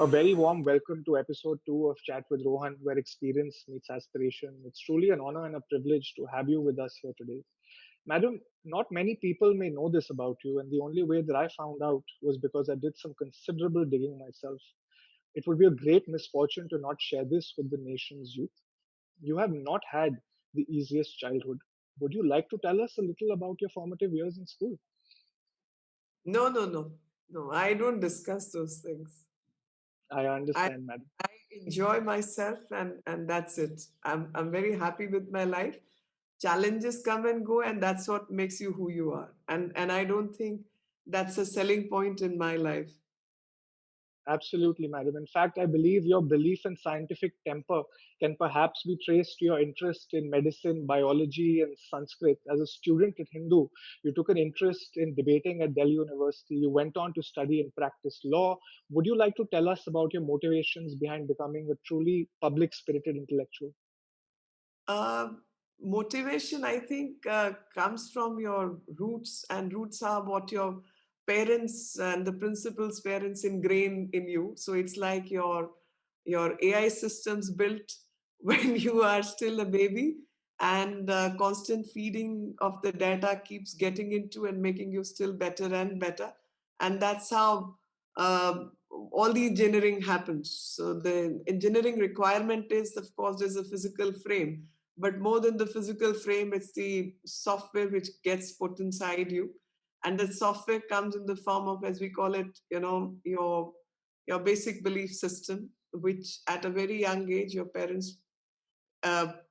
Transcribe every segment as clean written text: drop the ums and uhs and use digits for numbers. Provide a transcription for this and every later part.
A very warm welcome to episode 2 of Chat with Rohan, where experience meets aspiration. It's truly an honor and a privilege to have you with us here today. Madam, not many people may know this about you, and the only way that I found out was because I did some considerable digging myself. It would be a great misfortune to not share this with the nation's youth. You have not had the easiest childhood. Would you like to tell us a little about your formative years in school? No, no, no, no. I don't discuss those things. I I understand, madam. I enjoy myself, and that's it. I'm very happy with my life. Challenges come and go, and that's what makes you who you are. And I don't think that's a selling point in my life. Absolutely, madam. In fact, I believe your belief in scientific temper can perhaps be traced to your interest in medicine, biology, and Sanskrit. As a student at Hindu, you took an interest in debating at Delhi University. You went on to study and practice law. Would you like to tell us about your motivations behind becoming a truly public spirited intellectual? Uh, Motivation, I think, comes from your roots, and roots are what your parents and the principal's parents ingrain in you. So it's like your AI systems built when you are still a baby, and constant feeding of the data keeps getting into and making you still better and better, and that's how all the engineering happens. So the engineering requirement is, of course, there's a physical frame, but more than the physical frame, it's the software which gets put inside you, and the software comes in the form of, as we call it, your basic belief system, which at a very young age your parents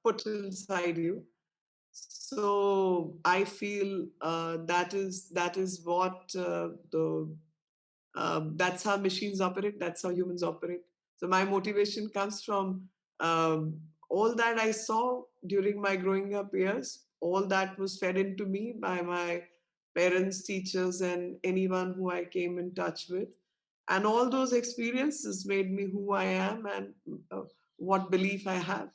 put inside you. So I feel that is what that's how machines operate. That's how humans operate. So my motivation comes from all that I saw during my growing up years. All that was fed into me by my parents, teachers, and anyone who I came in touch with. And all those experiences made me who I am and what belief I have.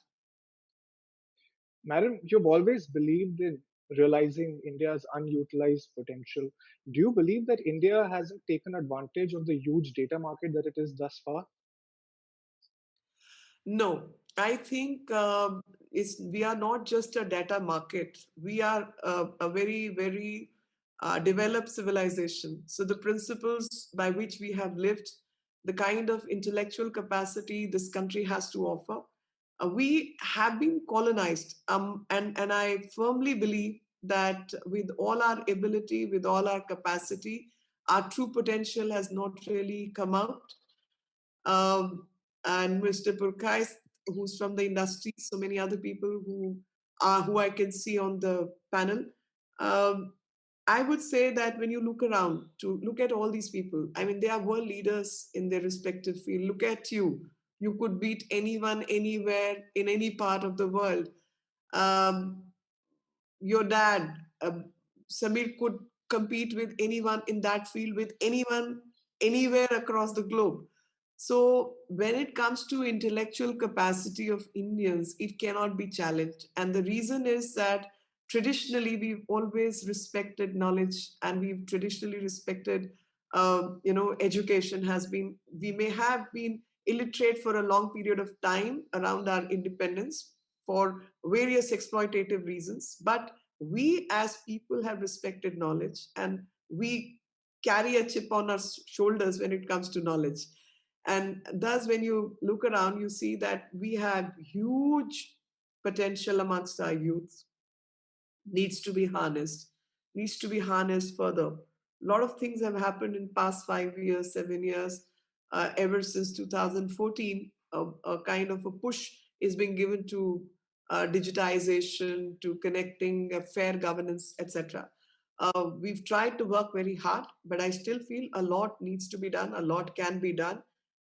Madam, you've always believed in realizing India's unutilized potential. Do you believe that India hasn't taken advantage of the huge data market that it is thus far? No, I think we are not just a data market. We are a very, very developed civilization. So the principles by which we have lived, the kind of intellectual capacity this country has to offer, we have been colonized. And I firmly believe that with all our ability, with all our capacity, our true potential has not really come out. um, and Mr. Purkais, who's from the industry, so many other people who I can see on the panel. Um, I would say that when you look around, to look at all these people, I mean, they are world leaders in their respective field. Look at you. You could beat anyone, anywhere, in any part of the world. Um, your dad, Samir, could compete with anyone in that field, with anyone, anywhere across the globe. So when it comes to intellectual capacity of Indians, it cannot be challenged. And the reason is that traditionally we've always respected knowledge, and we've traditionally respected, education has been, we may have been illiterate for a long period of time around our independence for various exploitative reasons, but we as people have respected knowledge, and we carry a chip on our shoulders when it comes to knowledge. And thus, when you look around, you see that we have huge potential amongst our youth, needs to be harnessed, needs to be harnessed further. A lot of things have happened in past 5 years, 7 years, ever since 2014. A kind of a push is being given to digitization, to connecting, fair governance, etc. We've tried to work very hard, but I still feel a lot needs to be done, a lot can be done.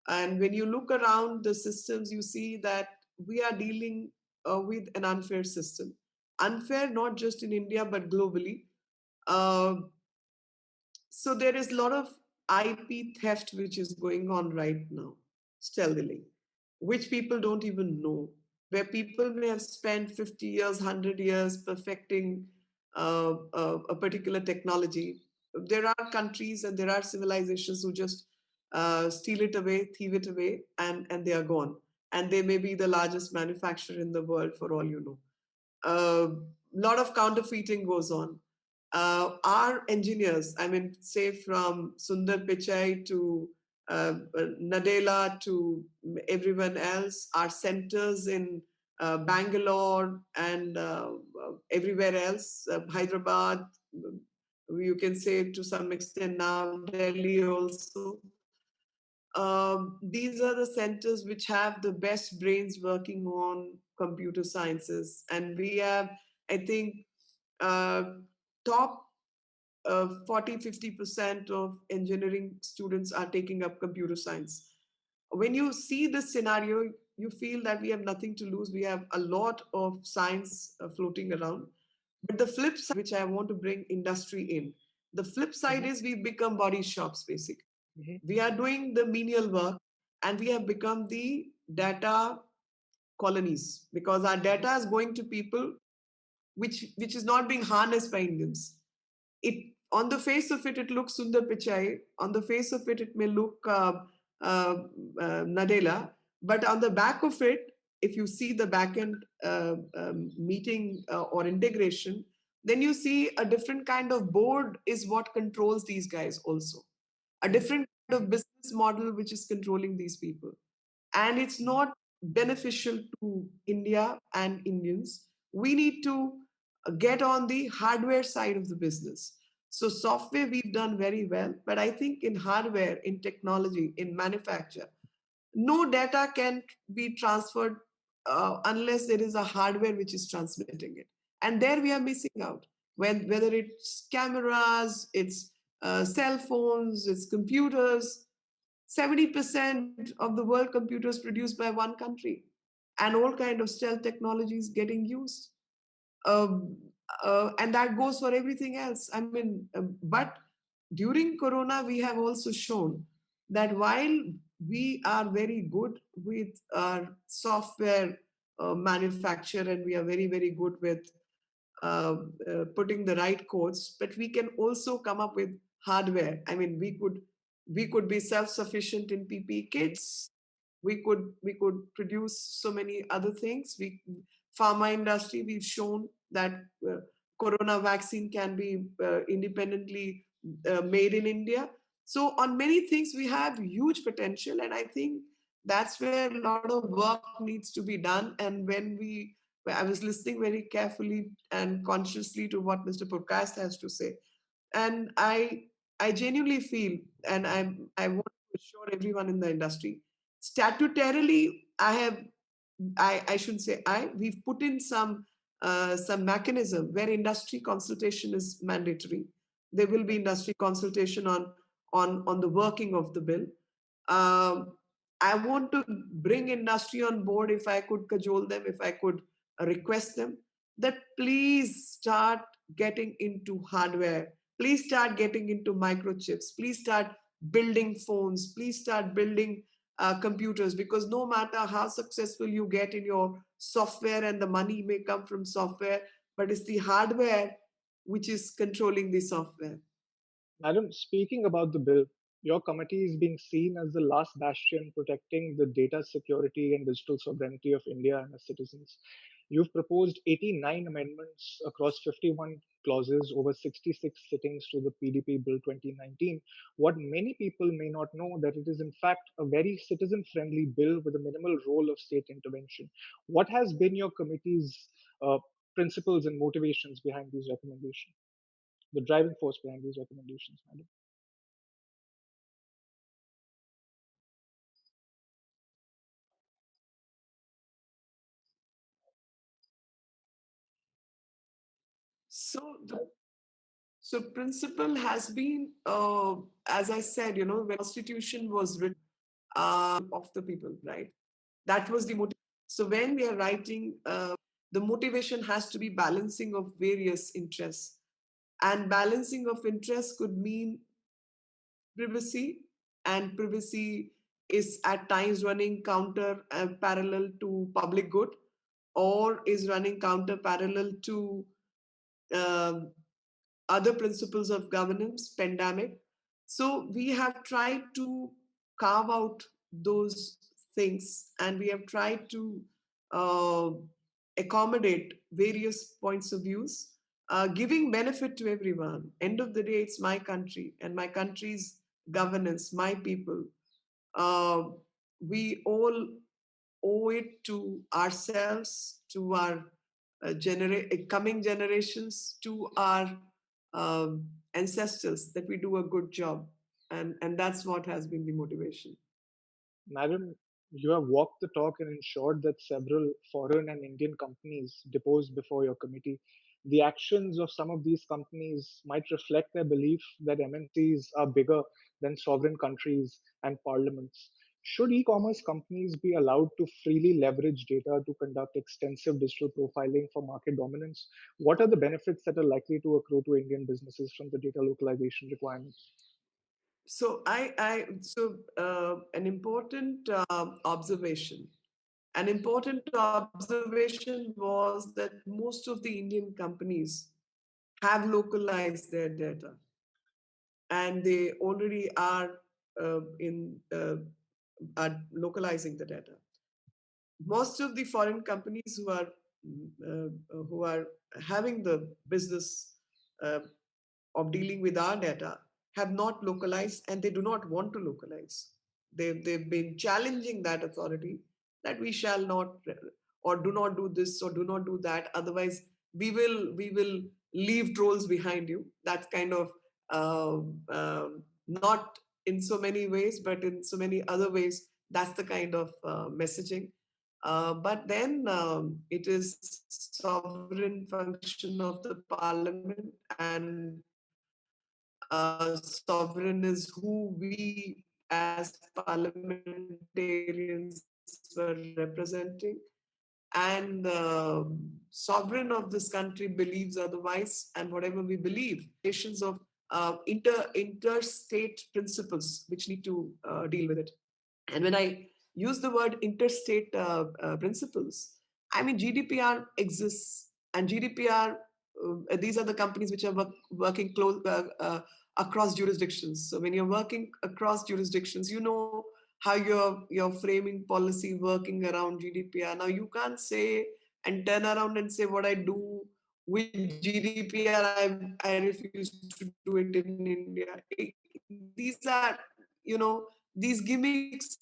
And when you look around the systems, you see that we are dealing with an unfair system. Unfair not just in India, but globally. Uh, so there is a lot of IP theft which is going on right now, stealthily, which people don't even know. Where people may have spent 50 years, 100 years perfecting a particular technology. There are countries and there are civilizations who just steal it away, thieve it away, and they are gone. And they may be the largest manufacturer in the world for all you know. A lot of counterfeiting goes on. Our engineers, I mean, say from Sundar Pichai to Nadella to everyone else, our centers in Bangalore and everywhere else, Hyderabad, you can say to some extent now, Delhi also. These are the centers which have the best brains working on computer sciences, and we have, I think, uh, top 40-50% of engineering students are taking up computer science. When you see this scenario, you feel that we have nothing to lose. We have a lot of science floating around. But the flip side, which I want to bring industry in, the flip side Hmm. is we've become body shops basically. Hmm. We are doing the menial work, and we have become the data colonies because our Hmm. data is going to people which is not being harnessed by Indians. It, on the face of it looks Sundar Pichai. On the face of it may look uh, Nadella. But on the back of it, if you see the back end meeting or integration, then you see a different kind of board is what controls these guys also. A Hmm. different kind of business model which is controlling these people. And it's Hmm. not beneficial to India and Indians. We need to get on the hardware side of the business. So, software we've done very well, but I think in hardware, in technology, in manufacture, no data can be transferred unless there is a hardware which is transmitting it. And there we are missing out. Whether it's cameras, it's cell phones, it's computers, 70% of the world computers produced by one country, and all kind of stealth technologies getting used. Um, and that goes for everything else. I mean, but during Corona, we have also shown that while we are very good with our software manufacture and we are very, very good with putting the right codes, but we can also come up with hardware. I mean, we could be self-sufficient in PPE Hmm. kits. We could produce so many other things. We pharma industry, we've shown that corona vaccine can be independently made in India. So on many things we have huge potential, and I think that's where a lot of work needs to be done. And I was listening very carefully and consciously to what Mr. Purkast has to say, and I genuinely feel, and I want to assure everyone in the industry, statutorily, I shouldn't say we've put in some mechanism where industry consultation is mandatory. There will be industry consultation on the working of the bill. Um, I want to bring industry on board if I could cajole them, if I could request them that please start getting into hardware. Please start getting into microchips. Please start building phones. Please start building computers, because no matter how successful you get in your software, and the money may come from software, but it's the hardware which is controlling the software. Madam, speaking about the bill, your committee is being seen as the last bastion protecting the data security and digital sovereignty of India and its citizens. You've proposed 89 amendments across 51 clauses over 66 sittings to the PDP Bill 2019. What many people may not know that it is in fact a very citizen-friendly bill with a minimal role of state intervention. What has been your committee's uh, principles and motivations behind these recommendations? The driving force behind these recommendations, madam? So the so principle has been, as I said, when Constitution was written, of the people, right? That was the motivation. So when we are writing, the motivation has to be balancing of various interests, and balancing of interests could mean privacy, and privacy is at times running counter parallel to public good, or is running counter parallel to um, other principles of governance, pandemic. So we have tried to carve out those things, and we have tried to uh, accommodate various points of views, giving benefit to everyone. End of the day, it's my country and my country's governance, my people. Uh, we all owe it to ourselves, to our coming generations, to our ancestors, that we do a good job. And that's what has been the motivation. Madam, you have walked the talk and ensured that several foreign and Indian companies deposed before your committee. The actions of some of these companies might reflect their belief that MNCs are bigger than sovereign countries and parliaments. Should e commerce companies be allowed to freely leverage data to conduct extensive digital profiling for market dominance? What are the benefits that are likely to accrue to Indian businesses from the data localization requirements? An important observation. An important observation was that most of the Indian companies have localized their data, and they already in are localizing the data. Most of the foreign companies who are having the business uh, of dealing with our data have not localized, and they do not want to localize. They've been challenging that authority, that we shall not, or do not do this or do not do that, otherwise we will leave trolls behind you. That's kind of not in so many ways, but in so many other ways, that's the kind of messaging. But then it is sovereign function of the parliament, and sovereign is who we as parliamentarians were representing. And sovereign of this country believes otherwise, and whatever we believe, implications of interstate principles which need to deal with it. And when I use the word interstate principles, I mean GDPR exists, and GDPR, these are the companies which are working across jurisdictions. So when you're working across jurisdictions, you know how you're framing policy working around GDPR. Now you can't say and turn around and say, what I do with GDPR, I refuse to do it in India. These are, these gimmicks.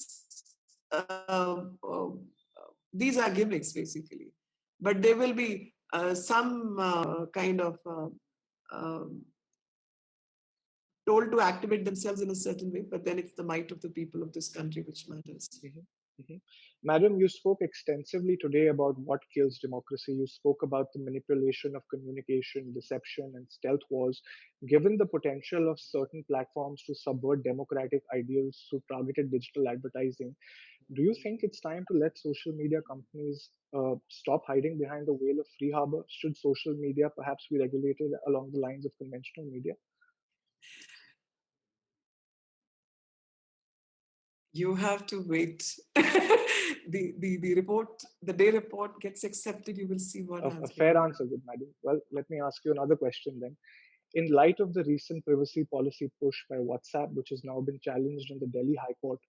These are gimmicks basically, but there will be some kind of told to activate themselves in a certain way, but then it's the might of the people of this country which matters. Mhm, mhm. Madam, you spoke extensively today about what kills democracy. You spoke about the manipulation of communication, deception, and stealth wars. Given the potential of certain platforms to subvert democratic ideals through targeted digital advertising, do you think it's time to let social media companies stop hiding behind the veil of free harbor? Should social media perhaps be regulated along the lines of conventional media? You have to wait. The report, the day report gets accepted, you will see what A has been fair done. answer, good madam. Well, let me ask you another question then. In light of the recent privacy policy push by WhatsApp, which has now been challenged in the Delhi High Court,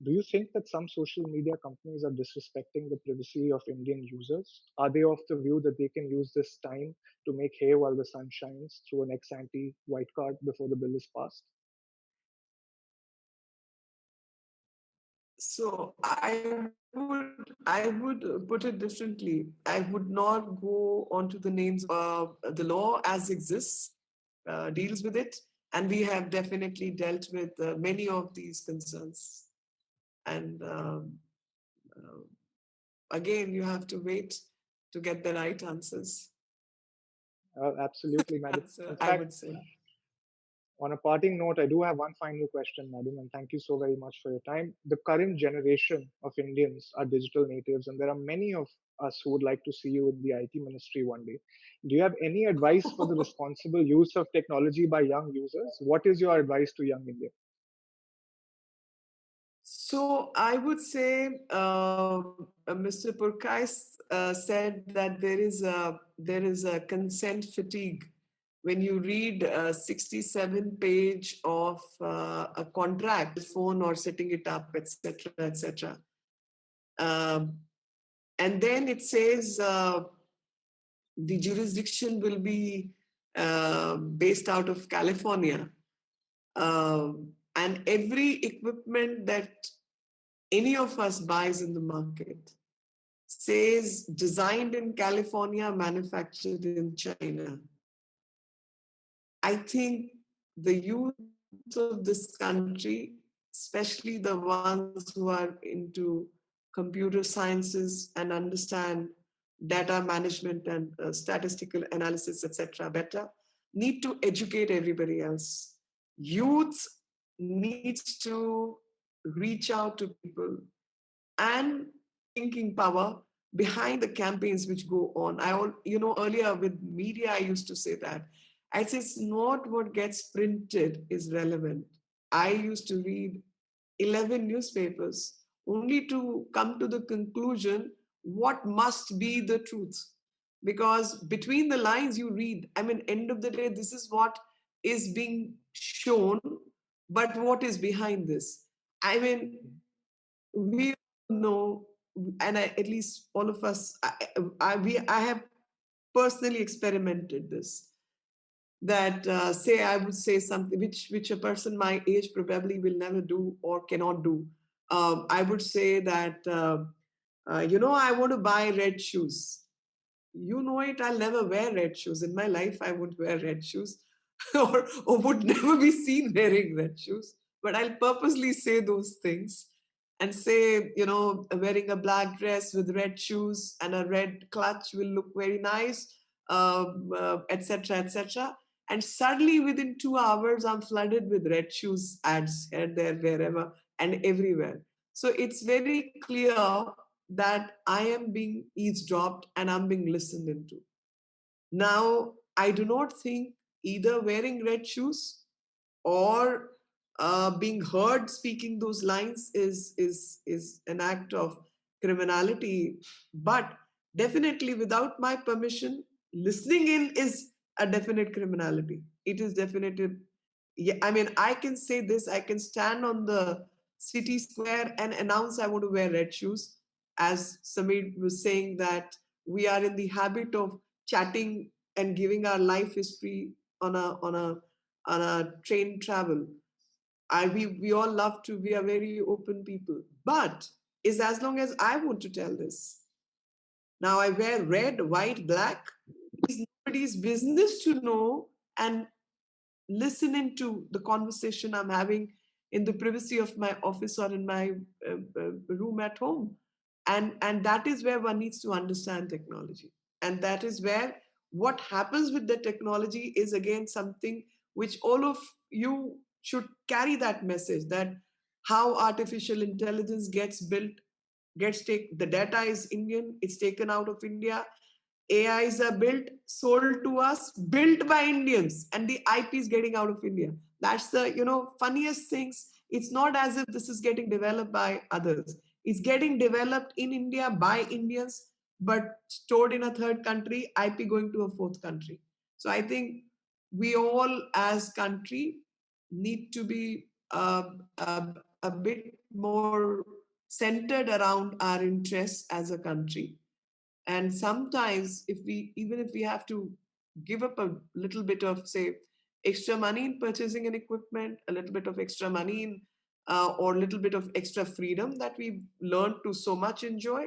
do you think that some social media companies are disrespecting the privacy of Indian users? Are they of the view that they can use this time to make hay while the sun shines through an ex ante white card before the bill is passed? So I would put it differently. I would not go onto the names of the law as exists, deals with it, and we have definitely dealt with many of these concerns. And again, you have to wait to get the right answers. Absolutely, madam. Answer, In I fact, would say. on a parting note, I do have one final question, madam, and thank you so very much for your time. The current generation of Indians are digital natives, and there are many of us who would like to see you in the IT ministry one day. Do you have any advice for the responsible use of technology by young users? What is your advice to young India? So I would say Mr. Purkais said that there is a consent fatigue when you read a 67 page of a contract, phone or setting it up, etc., etc. Um, and then it says the jurisdiction will be based out of California. And every equipment that any of us buys in the market says designed in California, manufactured in China. I think the youth of this country, especially the ones who are into computer sciences and understand data management and statistical analysis, etc., better, need to educate everybody else. Youth needs to reach out to people and thinking power behind the campaigns which go on. Earlier with media, I used to say that. I say it's not what gets printed is relevant. I used to read 11 newspapers only to come to the conclusion what must be the truth. Because between the lines you read, I mean, end of the day, this is what is being shown, but what is behind this? I mean, we know, and at least all of us, I have personally experimented this. That say I would say something which a person my age probably will never do or cannot do. I would say that I want to buy red shoes. You know it, I'll never wear red shoes. In my life, I would wear red shoes or would never be seen wearing red shoes. But I'll purposely say those things and say, wearing a black dress with red shoes and a red clutch will look very nice, etc., etc. And suddenly within 2 hours, I'm flooded with red shoes ads here, there, wherever, and everywhere. So it's very clear that I am being eavesdropped and I'm being listened into. Now, I do not think either wearing red shoes or being heard speaking those lines is an act of criminality. But definitely, without my permission, listening in is a definite criminality. It is definitely. Yeah, I mean, I can say this. I can stand on the city square and announce I want to wear red shoes. As Samir was saying that we are in the habit of chatting and giving our life history on a train travel. We all love to, we are very open people. But is as long as I want to tell this. Now I wear red, white, black. It is nobody's business to know and listening to the conversation I'm having in the privacy of my office or in my room at home. And that is where one needs to understand technology. And that is where what happens with the technology is again something which all of you should carry that message, that how artificial intelligence gets built, the data is Indian, it's taken out of India. AIs are built, sold to us, built by Indians, and the IP is getting out of India. That's the funniest things. It's not as if this is getting developed by others. It's getting developed in India by Indians, but stored in a third country, IP going to a fourth country. So I think we all, as country, need to be a bit more centered around our interests as a country. And sometimes if we have to give up a little bit of, say, extra money in purchasing an equipment, a little bit of extra money in or a little bit of extra freedom that we've learned to so much enjoy,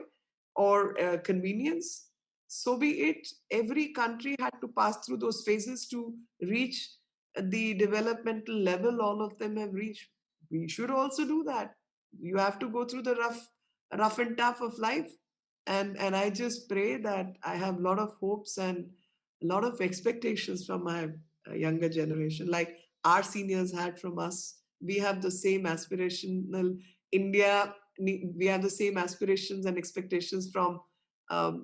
or convenience, so be it. Every country had to pass through those phases to reach the developmental level all of them have reached. We should also do that. You have to go through the rough and tough of life. And I just pray that I have a lot of hopes and a lot of expectations from my younger generation, like our seniors had from us. We have the same aspirational India. We have the same aspirations and expectations from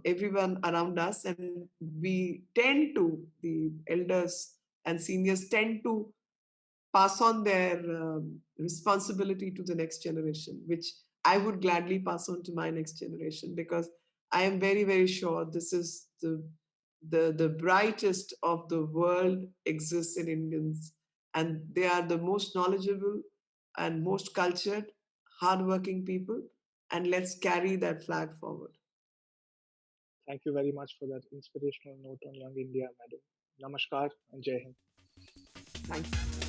everyone around us, and we tend to, the elders and seniors tend to pass on their responsibility to the next generation, which I would gladly pass on to my next generation, because I am very, very sure this is the brightest of the world exists in Indians, and they are the most knowledgeable and most cultured, hardworking people. And let's carry that flag forward. Thank you very much for that inspirational note on Young India, madam. Namaskar and Jai Hind. Thank you.